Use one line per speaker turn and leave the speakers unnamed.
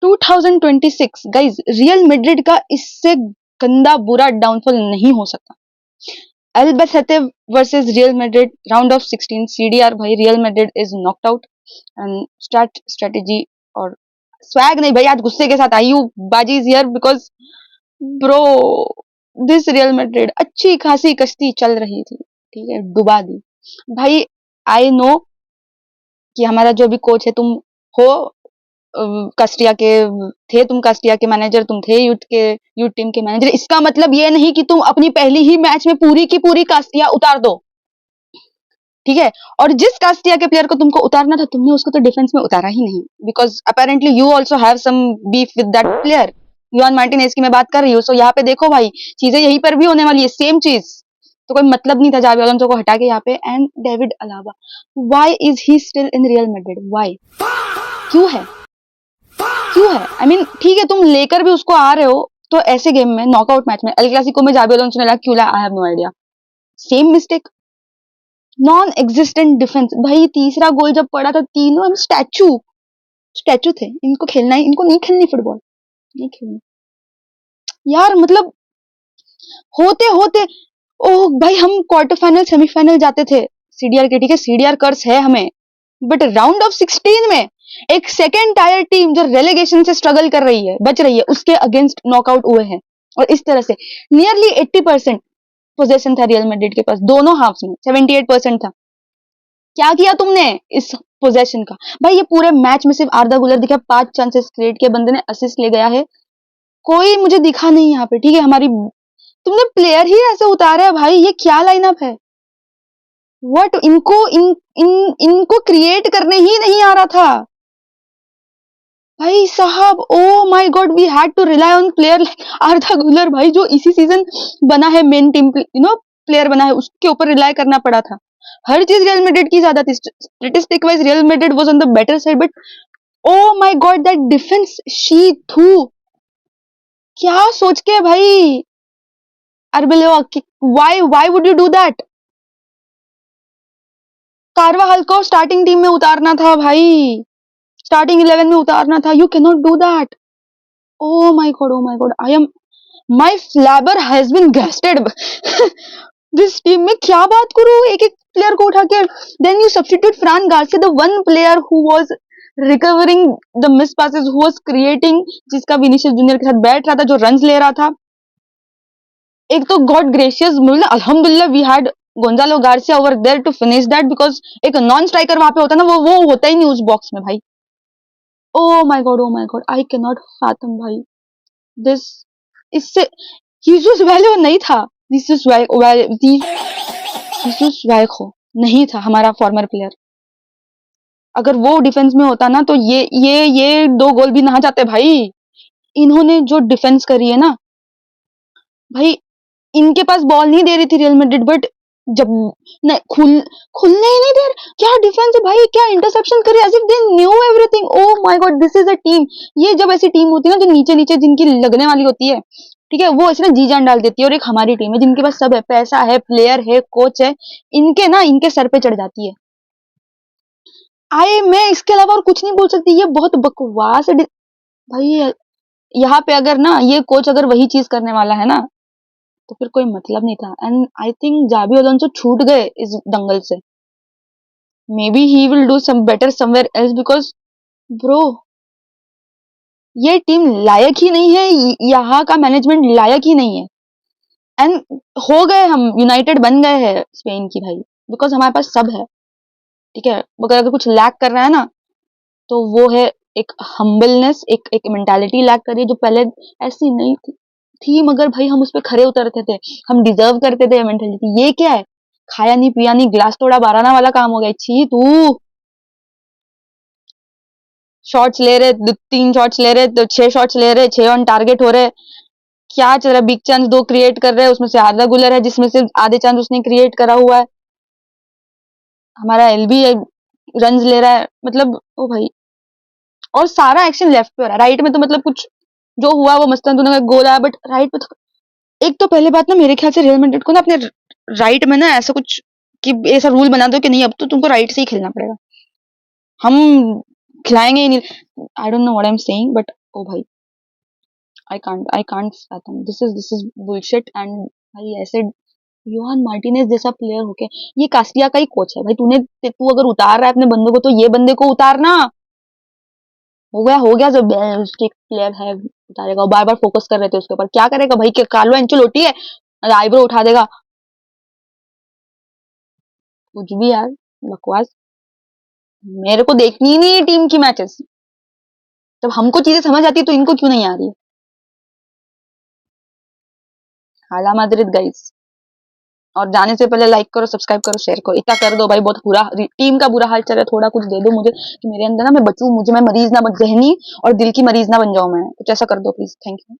2026 guys, real Madrid का इससे गंदा बुरा डाउनफॉल नहीं हो सकता। Albacete versus Real Madrid, round of 16 CDR. भाई Real Madrid is knocked out and strategy और स्वैग नहीं भाई, आज गुस्से के साथ आई हूँ। बाजी is here because bro this Real Madrid अच्छी खासी कश्ती चल रही थी, ठीक है, डुबा दी भाई। आई नो कि हमारा जो भी कोच है, तुम हो कास्टिया के, थे तुम कास्टिया के मैनेजर, तुम थे यूथ टीम के मैनेजर। इसका मतलब ये नहीं कि तुम अपनी पहली ही मैच में पूरी की पूरी कास्टिया उतार दो, ठीक है। और जिस कास्टिया के प्लेयर को तुमको उतारना था, तुमने उसको तो डिफेंस में उतारा ही नहीं, because apparently you also have some beef with that player. Juan Martinez की मैं बात कर रही हूँ। सो यहाँ पे देखो भाई, चीजें यहीं पर भी होने वाली है, सेम चीज। तो कोई मतलब नहीं था जावी अलोंसो को हटा के यहाँ पे। एंड डेविड अलावा, why is he still in real Madrid? Why? क्यों है? क्यों है? आई मीन ठीक है, तुम लेकर भी उसको आ रहे हो, तो ऐसे गेम में, नॉकआउट मैच में, एल क्लासिको में जावी अलोंसो ने लगा, क्यों लगा? I have no idea. Same mistake, non existent defence. भाई तीसरा गोल जब पड़ा था, तीनों हम स्टैचू थे। इनको खेलना है, इनको नहीं खेलनी फुटबॉल, नहीं खेलनी यार। मतलब होते होते ओह भाई, हम क्वार्टर फाइनल सेमीफाइनल जाते थे सीडीआर के, ठीक है, सीडीआर कर्स है हमें, बट राउंड ऑफ 16 में एक सेकेंड टायर टीम जो रेलेगेशन से स्ट्रगल कर रही है, बच रही है, उसके अगेंस्ट नॉकआउट हुए हैं। और इस तरह से नियरली 80% पोजेशन था रियल मैड्रिड के पास, दोनों हाफ्स में 78% था। क्या किया तुमने इस पोजेशन का? भाई ये पूरे मैच में सिर्फ आर्दा गुलर दिखा, 5 चांसेस क्रिएट किए, बंदे ने असिस्ट ले गया है, कोई मुझे दिखा नहीं यहाँ पे, ठीक है। हमारी तुमने प्लेयर ही ऐसे उतारे है भाई, ये क्या लाइनअप है? व्हाट? इनको क्रिएट करने ही नहीं आ रहा था भाई साहब। Oh my God, we had to rely on player like Arda Guler भाई, जो इसी सीजन बना है मेन टीम प्लेयर बना है, उसके ऊपर रिलाई करना पड़ा था। हर चीज रियल मैड्रिड की ज्यादा थी, statistic wise Real Madrid was on the better side, but oh my god that defence, शी थू, क्या सोच के भाई Arbeloa, why would you do that? Carvajal को स्टार्टिंग टीम में उतारना था भाई, स्टार्टिंग 11 में उतारना था। You can not do that. Oh my god, I am, my flabber has been gasted. This team में क्या बात करूं, एक एक प्लेयर को उठा के, then you substitute Fran Garcia, the one player who was recovering the miss passes, who was creating, जिसका विनीशियस जूनियर के साथ बैठ रहा था, जो रन्स ले रहा था। एक तो गॉड ग्रेशियस, अल्हम्दुलिल्लाह we had Gonzalo Garcia over there to finish that, because एक नॉन स्ट्राइकर वहां पे होता ना, वो होता ही नहीं उस बॉक्स में भाई। ओ my god, I can not fathom भाई दिस। इससे जीसस वैल्यू नहीं था, जीसस वैल्यू नहीं था हमारा फॉर्मर प्लेयर। अगर वो डिफेंस में होता ना, तो ये 2 गोल भी ना जाते भाई। इन्होंने जो डिफेंस करी है ना भाई, इनके पास बॉल नहीं दे रही थी रियल मैड्रिड, बट जब नहीं खुलने ही नहीं दे रहे, क्या डिफेंस है भाई, क्या इंटरसेप्शन करे, as if they knew everything. Oh my God, this is a team. ये जब ऐसी टीम होती है ना, जो नीचे नीचे जिनकी लगने वाली होती है, ठीक है, वो ऐसे ना जी जान डाल देती है। और एक हमारी टीम है जिनके पास सब है, पैसा है, प्लेयर है, कोच है, इनके सर पे चढ़ जाती है। मैं इसके अलावा और कुछ नहीं बोल सकती, ये बहुत बकवास है भाई। यहाँ पे अगर ना ये कोच अगर वही चीज करने वाला है ना, तो फिर कोई मतलब नहीं था। And I think Xabi Alonso छूट गए इस दंगल से। Maybe he will do some better somewhere else, because bro ये टीम लायक ही नहीं है, यहाँ का मैनेजमेंट लायक ही नहीं है। एंड हो गए हम, यूनाइटेड बन गए हैं स्पेन की भाई, बिकॉज हमारे पास सब है, ठीक है। अगर कुछ लैक कर रहा है ना, तो वो है एक हम्बलनेस, एक मेंटालिटी लैक कर रही है, जो पहले ऐसी नहीं थी, मगर भाई हम उस पर खरे उतरते थे, हम डिजर्व करते थे मेंटालिटी। ये क्या है, खाया नहीं पिया नहीं, ग्लास तोड़ा बाराना वाला काम हो गया। छी तू, शॉट्स ले रहे, 3 शॉट्स ले रहे, तो 6 शॉट्स ले रहे, 6 ऑन टारगेट हो रहे, क्या चल रहा है? बिग चांस 2 क्रिएट कर रहे हैं, उसमें से आधा गुलर है, जिसमें से आधे चांस उसने क्रिएट करा हुआ है। हमारा एलबी रन ले रहा है, मतलब ओ भाई। और सारा एक्शन लेफ्ट पे हो रहा है, राइट में तो मतलब कुछ जो हुआ वो मस्तन तूने गोल आया, बट राइट पे तो, एक तो पहले बात ना, मेरे ख्याल से रियल मैड्रिड को ना अपने राइट में ना ऐसा कुछ कि ऐसा रूल बना दो कि नहीं, अब तो तुमको राइट से ही खेलना पड़ेगा। हम खिलाएंगे ही नहीं. I don't know what I am saying but oh भाई I can't fathom this is bullshit. And भाई ऐसे योहान मार्टिनेज जैसा प्लेयर होके ये कास्टिया का ही कोच है भाई. तू अगर उतार रहा है अपने बंदे को तो ये बंदे को उतारना. हो गया जो उसके प्लेयर है उतारेगा. बार बार फोकस कर रहे थे उसके ऊपर. क्या करेगा भाई? क्या कार्लो एंचेलोटी है? आईब्रो उठा देगा. कुछ भी यार, बकवास. मेरे को देखनी ही नहीं है टीम की मैचेस. जब हमको चीजें समझ आती है तो इनको क्यों नहीं आ रही? हाला माद्रिद गाइस. और जाने से पहले लाइक करो, सब्सक्राइब करो, शेयर करो. इतना कर दो भाई. बहुत बुरा टीम का बुरा हाल चल रहा है. थोड़ा कुछ दे दो मुझे कि मेरे अंदर ना मैं बचूं. मुझे मैं मरीज ना बन, जहनी और दिल की मरीज ना बन जाऊं. मैं कुछ ऐसा कर दो प्लीज. Thank you.